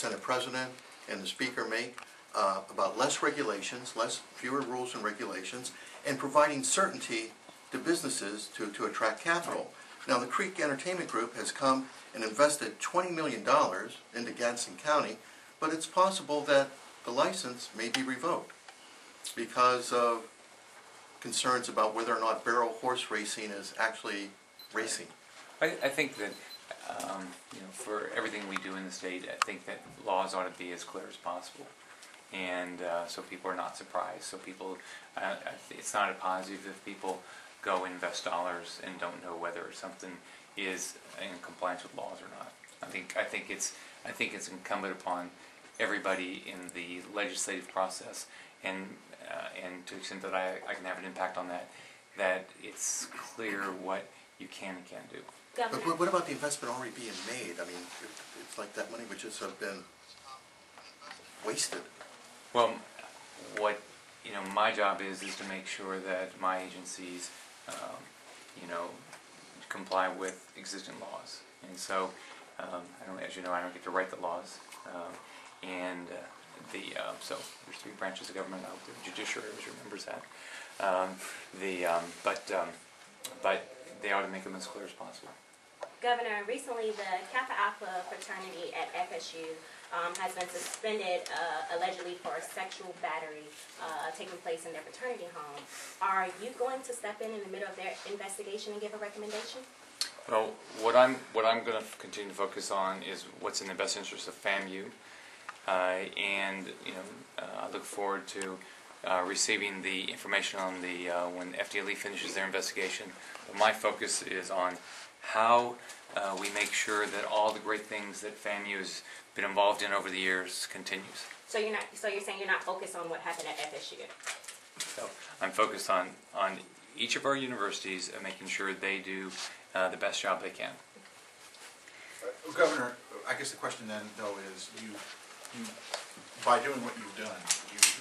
Senate President and the Speaker make about less regulations, fewer rules and regulations, and providing certainty to businesses to attract capital. Now, the Creek Entertainment Group has come and invested $20 million into Gadsden County, but it's possible that the license may be revoked because of concerns about whether or not barrel horse racing is actually racing. I think that for everything we do in the state, I think that laws ought to be as clear as possible, and so people are not surprised. So people, it's not a positive if people go invest dollars and don't know whether something is in compliance with laws or not. I think it's incumbent upon everybody in the legislative process, and to the extent that I can have an impact on that, that it's clear what you can and can't do. But what about the investment already being made? I mean, it's like that money would just have been wasted. Well, what my job is to make sure that my agencies, comply with existing laws. And so, as you know, I don't get to write the laws, so there's 3 branches of government. The judiciary always remembers that. But they ought to make them as clear as possible. Governor, recently the Kappa Alpha fraternity at FSU has been suspended allegedly for a sexual battery taking place in their fraternity home. Are you going to step in the middle of their investigation and give a recommendation? Well, what I'm going to continue to focus on is what's in the best interest of FAMU, and I look forward to receiving the information on the when FDLE finishes their investigation. But my focus is on how we make sure that all the great things that FAMU has been involved in over the years continues. So you're saying you're not focused on what happened at FSU? So I'm focused on each of our universities and making sure they do the best job they can. Governor, I guess the question then, though, is you by doing what you've done,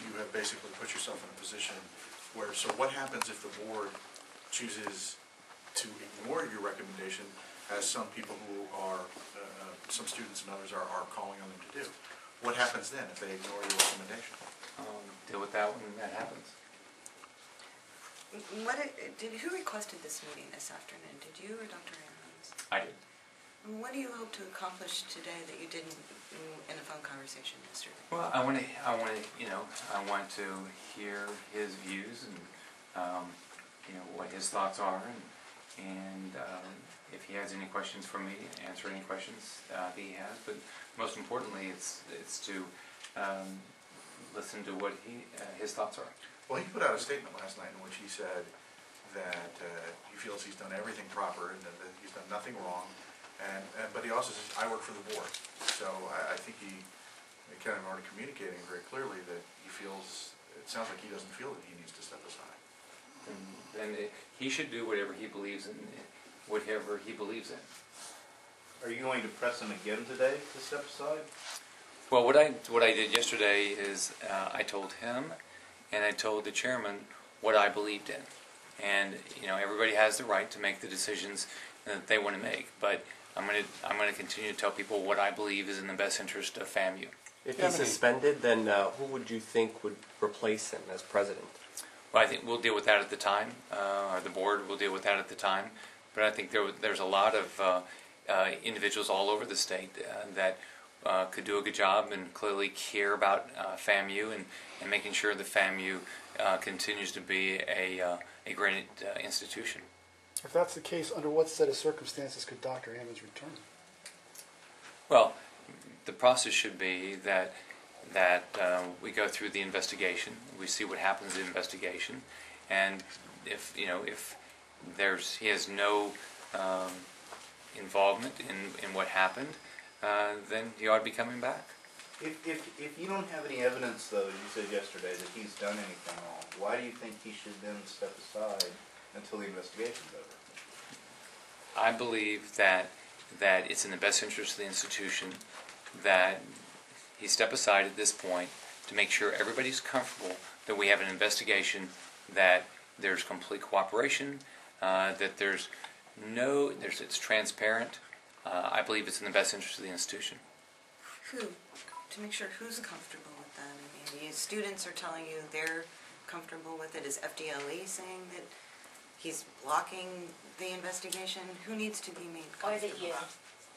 you have basically put yourself in a position where, so what happens if the board chooses to ignore your recommendation, as some people who are, some students and others are calling on them to do? What happens then if they ignore your recommendation? Deal with that when that happens. Who requested this meeting this afternoon? Did you or Dr. Ammons? I did. What do you hope to accomplish today that you didn't in a phone conversation yesterday? Well, I want to hear his views and what his thoughts are, and if he has any questions for me, answer any questions that he has. But most importantly, it's to listen to what his thoughts are. Well, he put out a statement last night in which he said that he feels he's done everything proper and that he's done nothing wrong. But he also says, I work for the board. So I think he kind of already communicating very clearly that he feels, it sounds like he doesn't feel that he needs to step aside. And he should do whatever he believes in, whatever he believes in. Are you going to press him again today to step aside? Well, what I did yesterday is I told him and I told the chairman what I believed in. And everybody has the right to make the decisions that they want to make, but I'm going to continue to tell people what I believe is in the best interest of FAMU. If he's suspended, then who would you think would replace him as president? Well, I think we'll deal with that at the time, or the board will deal with that at the time. But I think there's a lot of individuals all over the state that could do a good job and clearly care about FAMU and making sure that FAMU continues to be a great institution. If that's the case, under what set of circumstances could Dr. Ammons return? Well, the process should be that we go through the investigation, we see what happens in the investigation, and if he has no involvement in what happened, then he ought to be coming back. If you don't have any evidence, though, as you said yesterday, that he's done anything wrong, why do you think he should then step aside until the investigation's over? I believe that it's in the best interest of the institution that he step aside at this point to make sure everybody's comfortable that we have an investigation, that there's complete cooperation, that it's transparent. I believe it's in the best interest of the institution. Who? To make sure who's comfortable with that? I mean, the students are telling you they're comfortable with it. Is FDLE saying that he's blocking the investigation? Who needs to be made Or is comfortable? it you?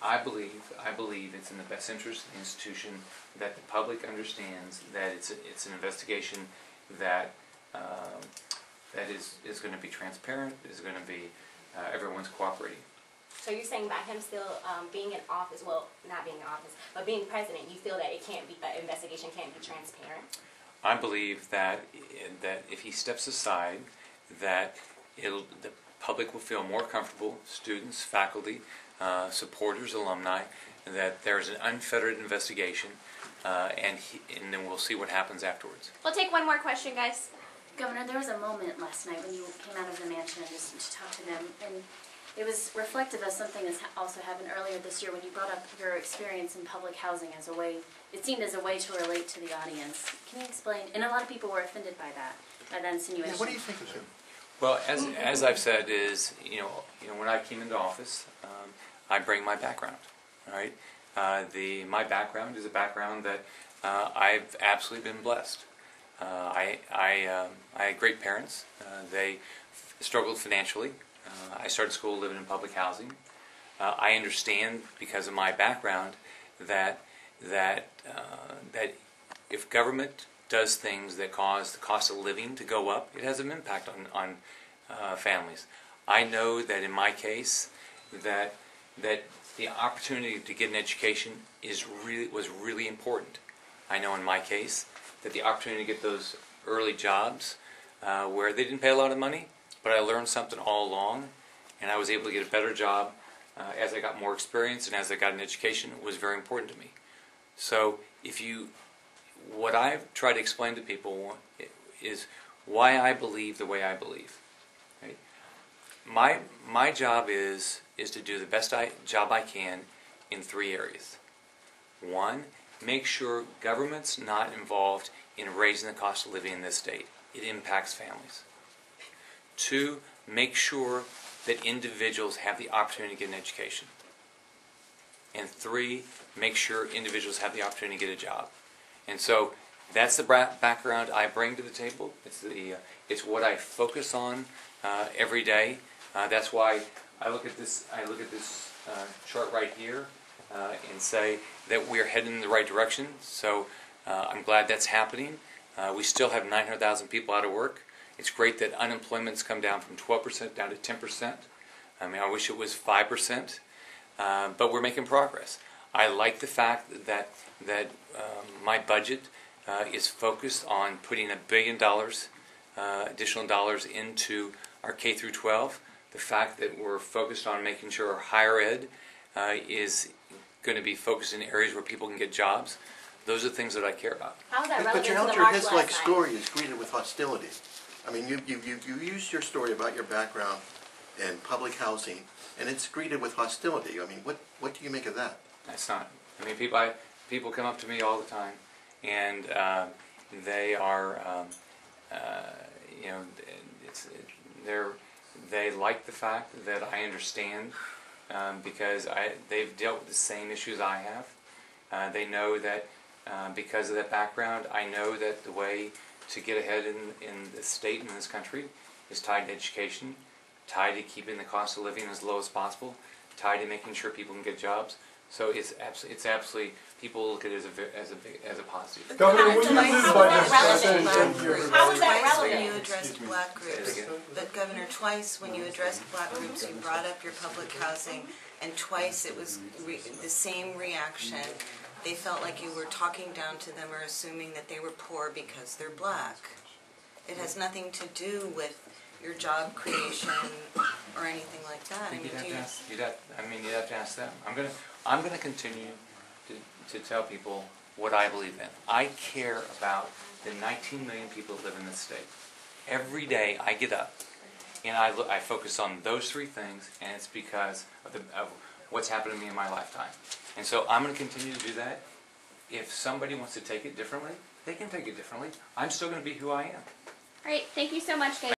I believe it's in the best interest of the institution that the public understands that it's an investigation that that is going to be transparent, is going to be everyone's cooperating. So you're saying by him still being in office, well, not being in office, but being president, you feel that it can't be, the investigation can't be transparent? I believe that if he steps aside, that the public will feel more comfortable, students, faculty, supporters, alumni, that there's an unfettered investigation, and then we'll see what happens afterwards. We'll take one more question, guys. Governor, there was a moment last night when you came out of the mansion just to talk to them, and it was reflective of something that's also happened earlier this year when you brought up your experience in public housing as a way, it seemed as a way to relate to the audience. Can you explain? And a lot of people were offended by that insinuation. Yeah, what do you think of it? Well, as I've said, is when I came into office, I bring my background. All right, my background is a background that I've absolutely been blessed. I had great parents. They struggled financially. I started school living in public housing. I understand because of my background that if government does things that cause the cost of living to go up, it has an impact on families. I know that in my case that the opportunity to get an education was really important. I know in my case that the opportunity to get those early jobs where they didn't pay a lot of money, but I learned something all along, and I was able to get a better job as I got more experience and as I got an education was very important to me. So what I've tried to explain to people is why I believe the way I believe. Right? My job is to do the best job I can in 3 areas. 1, make sure government's not involved in raising the cost of living in this state. It impacts families. 2, make sure that individuals have the opportunity to get an education. And 3, make sure individuals have the opportunity to get a job. And so that's the background I bring to the table. It's what I focus on every day. That's why I look at this chart right here and say that we're heading in the right direction. So I'm glad that's happening. We still have 900,000 people out of work. It's great that unemployment's come down from 12% down to 10%. I mean, I wish it was 5%, but we're making progress. I like the fact that my budget is focused on putting $1 billion additional dollars into our K through 12. The fact that we're focused on making sure our higher ed is going to be focused in areas where people can get jobs. Those are things that I care about. How is that But relevant your to the Hunter march Hiss-like last night? story is greeted with hostility. I mean, you used your story about your background in public housing, and it's greeted with hostility. I mean, what do you make of that? That's not. I mean, people come up to me all the time, and they are, they like the fact that I understand because they've dealt with the same issues I have. They know that because of that background, I know that the way to get ahead in this state and in this country is tied to education, tied to keeping the cost of living as low as possible, tied to making sure people can get jobs. So it's absolutely, people look at it as a positive. Governor, How what is do you that mean by relevant? this? How is that Twice when relevant? you addressed black groups, but Governor, twice when you addressed black groups, you brought up your public housing, and twice it was the same reaction. They felt like you were talking down to them or assuming that they were poor because they're black. It has nothing to do with your job creation or anything like that. I think you'd have to ask them. I'm gonna continue to tell people what I believe in. I care about the 19 million people that live in this state. Every day I get up and I focus on those 3 things, and it's because of what's happened to me in my lifetime. And so I'm going to continue to do that. If somebody wants to take it differently, they can take it differently. I'm still going to be who I am. All right, thank you so much, guys.